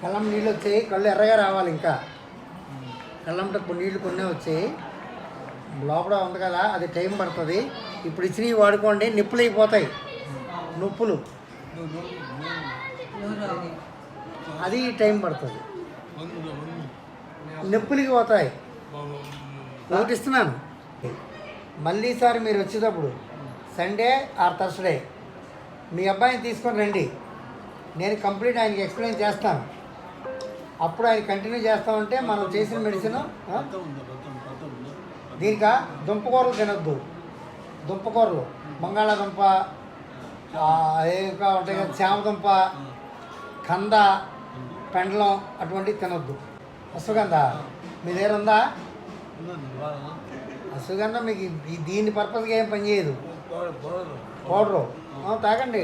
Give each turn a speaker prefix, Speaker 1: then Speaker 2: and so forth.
Speaker 1: కళ్ళం నీళ్ళు వచ్చాయి, కళ్ళు ఎర్రగా రావాలి. ఇంకా కళ్ళంట నీళ్ళు కొన్నే వచ్చాయి, లోపల ఉంది కదా, అది టైం పడుతుంది. ఇప్పుడు ఇచ్చినవి వాడుకోండి, నిప్పులు అయిపోతాయి. నొప్పులు అది టైం పడుతుంది, నొప్పులకి పోతాయి. ఒకటి ఇస్తున్నాను. మళ్ళీ సారి మీరు వచ్చేటప్పుడు సండే ఆర్ థర్స్డే మీ అబ్బాయిని తీసుకొని రండి. నేను కంప్లీట్ ఆయనకి ఎక్స్ప్లెయిన్ చేస్తాను. అప్పుడు ఆయన కంటిన్యూ చేస్తామంటే మనం చేసిన మెడిసిన్. దీనికా దుంపకూరలు తినొద్దు. దుంపకూరలు బంగాళాదుంప, ఇంకా ఉంటాయి కదా, చామదుంప, కంద, పెండలం అటువంటివి తినొద్దు. అశ్వగంధ మీ దగ్గర ఉందా? అశ్వగంధ మీకు దీని పర్పస్గా ఏం పనిచేయదు. పౌడరు తాగండి.